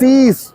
30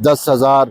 10,000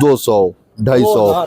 200, 250,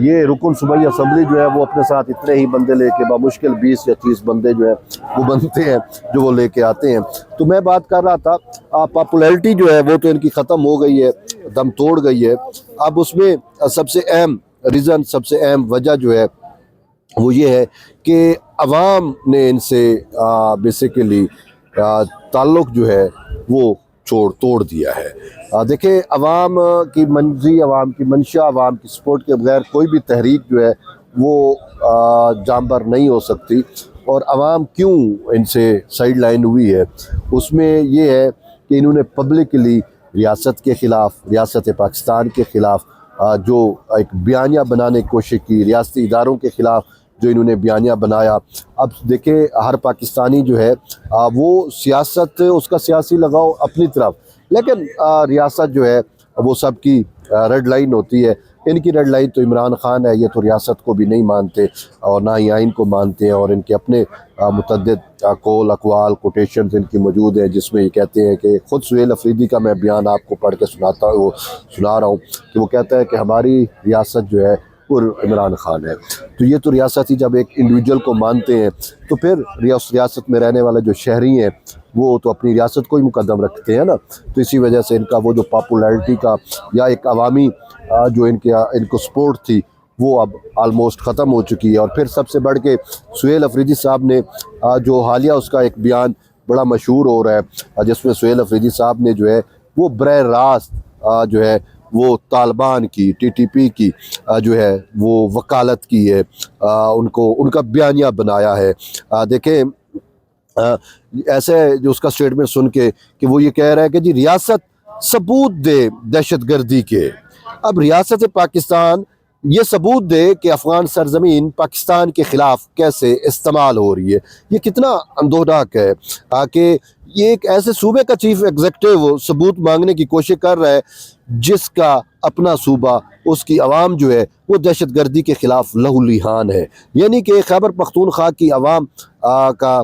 یہ رکن صوبائی اسمبلی جو ہے وہ اپنے ساتھ اتنے ہی بندے لے کے بمشکل 20 یا 30 بندے جو ہیں وہ بنتے ہیں جو وہ لے کے آتے ہیں. تو میں بات کر رہا تھا پاپولیرٹی جو ہے وہ تو ان کی ختم ہو گئی ہے, دم توڑ گئی ہے. اب اس میں سب سے اہم ریزن, سب سے اہم وجہ جو ہے وہ یہ ہے کہ عوام نے ان سے بیسیکلی تعلق جو ہے وہ توڑ دیا ہے. دیکھیں, عوام کی مرضی, عوام کی منشا, عوام کی سپورٹ کے بغیر کوئی بھی تحریک جو ہے وہ جانبر نہیں ہو سکتی. اور عوام کیوں ان سے سائیڈ لائن ہوئی ہے, اس میں یہ ہے کہ انہوں نے پبلکلی ریاست کے خلاف, ریاست پاکستان کے خلاف جو ایک بیانیہ بنانے کی کوشش کی, ریاستی اداروں کے خلاف جو انہوں نے بیانیہ بنایا. اب دیکھیں, ہر پاکستانی جو ہے وہ سیاست, اس کا سیاسی لگاؤ اپنی طرف, لیکن ریاست جو ہے وہ سب کی ریڈ لائن ہوتی ہے. ان کی ریڈ لائن تو عمران خان ہے, یہ تو ریاست کو بھی نہیں مانتے اور نہ ہی آئین کو مانتے ہیں, اور ان کے اپنے متعدد قول, اقوال, کوٹیشنز ان کی موجود ہیں جس میں یہ کہتے ہیں کہ خود سہیل افریدی کا میں بیان آپ کو پڑھ کے سنا رہا ہوں کہ وہ کہتا ہے کہ ہماری ریاست جو ہے اور عمران خان ہے. تو یہ تو ریاست ہی جب ایک انڈیویجول کو مانتے ہیں تو پھر ریاست میں رہنے والے جو شہری ہیں وہ تو اپنی ریاست کو ہی مقدم رکھتے ہیں نا. تو اسی وجہ سے ان کا وہ جو پاپولیرٹی کا یا ایک عوامی جو ان کو سپورٹ تھی وہ اب آلموسٹ ختم ہو چکی ہے. اور پھر سب سے بڑھ کے سہیل افریدی صاحب نے جو حالیہ اس کا ایک بیان بڑا مشہور ہو رہا ہے جس میں سہیل افریدی صاحب نے جو ہے وہ براہ راست جو ہے وہ طالبان کی, ٹی ٹی پی کی جو ہے وہ وکالت کی ہے, ان کا بیانیہ بنایا ہے. دیکھیں, ایسے جو اس کا سٹیٹمنٹ سن کے کہ وہ یہ کہہ رہا ہے کہ جی ریاست ثبوت دے دہشت گردی کے. اب ریاست پاکستان یہ ثبوت دے کہ افغان سرزمین پاکستان کے خلاف کیسے استعمال ہو رہی ہے. یہ کتنا اندوہناک ہے کہ یہ ایک ایسے صوبے کا چیف ایگزیکٹو ثبوت مانگنے کی کوشش کر رہا ہے جس کا اپنا صوبہ, اس کی عوام جو ہے وہ دہشت گردی کے خلاف لہو لہان ہے. یعنی کہ خیبر پختونخوا کی عوام کا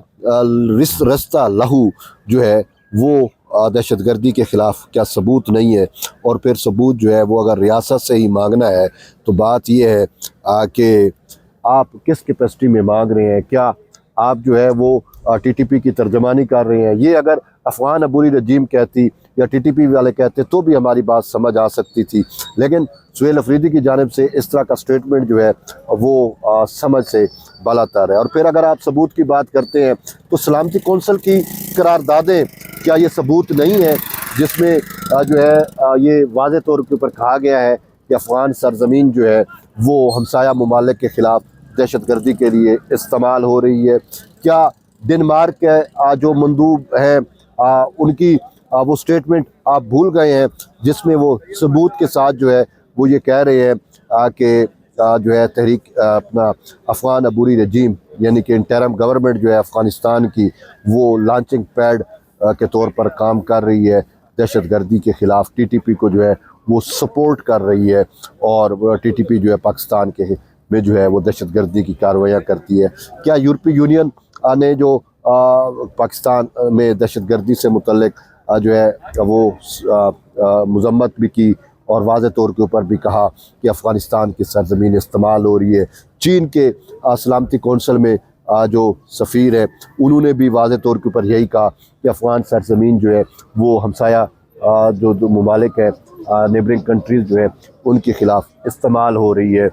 رستہ لہو جو ہے وہ دہشت گردی کے خلاف کیا ثبوت نہیں ہے. اور پھر ثبوت جو ہے وہ اگر ریاست سے ہی مانگنا ہے تو بات یہ ہے کہ آپ کس کیپیسٹی میں مانگ رہے ہیں. کیا آپ جو ہے وہ ٹی ٹی پی کی ترجمانی کر رہے ہیں؟ یہ اگر افغان عبوری رجیم کہتی یا ٹی ٹی پی والے کہتے تو بھی ہماری بات سمجھ آ سکتی تھی, لیکن سہیل افریدی کی جانب سے اس طرح کا سٹیٹمنٹ جو ہے وہ سمجھ سے بالاتر ہے. اور پھر اگر آپ ثبوت کی بات کرتے ہیں تو سلامتی کونسل کی قراردادیں کیا یہ ثبوت نہیں ہے جس میں جو ہے یہ واضح طور کے اوپر کہا گیا ہے کہ افغان سرزمین جو ہے وہ ہمسایہ ممالک کے خلاف دہشت گردی کے لیے استعمال ہو رہی ہے؟ کیا ڈنمارک کے جو مندوب ہیں ان کی وہ سٹیٹمنٹ آپ بھول گئے ہیں جس میں وہ ثبوت کے ساتھ جو ہے وہ یہ کہہ رہے ہیں کہ جو ہے تحریک اپنا افغان عبوری رجیم یعنی کہ انٹرم گورنمنٹ جو ہے افغانستان کی وہ لانچنگ پیڈ کے طور پر کام کر رہی ہے دہشت گردی کے خلاف, ٹی ٹی پی کو جو ہے وہ سپورٹ کر رہی ہے, اور ٹی ٹی پی جو ہے پاکستان کے میں جو ہے وہ دہشت گردی کی کارروائیاں کرتی ہے. کیا یورپی یونین نے جو پاکستان میں دہشت گردی سے متعلق جو ہے وہ مذمت بھی کی اور واضح طور کے اوپر بھی کہا کہ افغانستان کی سرزمین استعمال ہو رہی ہے. چین کے سلامتی کونسل میں جو سفیر ہے انہوں نے بھی واضح طور کے اوپر یہی کہا کہ افغان سرزمین جو ہے وہ ہمسایہ جو ممالک ہیں نیبرنگ کنٹریز جو ہے ان کے خلاف استعمال ہو رہی ہے.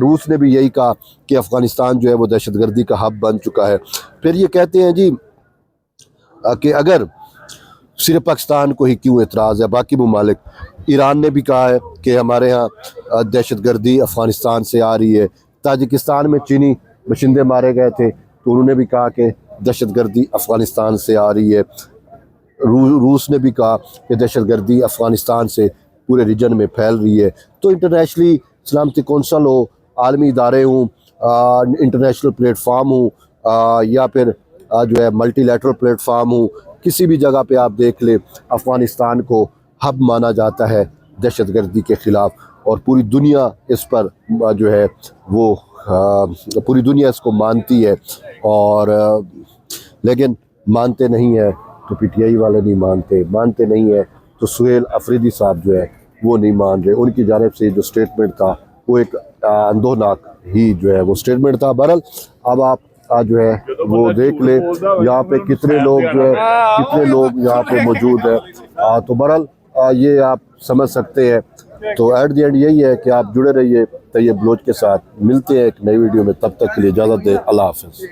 روس نے بھی یہی کہا کہ افغانستان جو ہے وہ دہشت گردی کا ہب بن چکا ہے. پھر یہ کہتے ہیں جی کہ اگر صرف پاکستان کو ہی کیوں اعتراض ہے, باقی ممالک, ایران نے بھی کہا ہے کہ ہمارے ہاں دہشت گردی افغانستان سے آ رہی ہے. تاجکستان میں چینی باشندے مارے گئے تھے تو انہوں نے بھی کہا کہ دہشت گردی افغانستان سے آ رہی ہے. روس نے بھی کہا کہ دہشت گردی افغانستان سے پورے ریجن میں پھیل رہی ہے. تو انٹرنیشنلی سلامتی کونسل ہو, عالمی ادارے ہوں, انٹرنیشنل پلیٹ فارم ہوں یا پھر جو ہے ملٹی لیٹرل پلیٹ فارم ہوں, کسی بھی جگہ پہ آپ دیکھ لیں افغانستان کو ہب مانا جاتا ہے دہشت گردی کے خلاف, اور پوری دنیا اس پر جو ہے وہ پوری دنیا اس کو مانتی ہے. اور لیکن مانتے نہیں ہیں تو پی ٹی آئی والے نہیں مانتے نہیں ہیں تو سہیل افریدی صاحب جو ہے وہ نہیں مان رہے. ان کی جانب سے جو سٹیٹمنٹ تھا وہ ایک اندوہناک ہی جو ہے وہ اسٹیٹمنٹ تھا۔ بہرحال اب آپ جو ہے وہ دیکھ لیں یہاں پہ کتنے لوگ جو ہے کتنے لوگ یہاں پہ موجود ہیں، تو بہرحال یہ آپ سمجھ سکتے ہیں۔ تو ایٹ دی اینڈ یہی ہے کہ آپ جڑے رہیے طیب بلوچ کے ساتھ، ملتے ہیں ایک نئی ویڈیو میں، تب تک کے لیے اجازت دیں، اللہ حافظ۔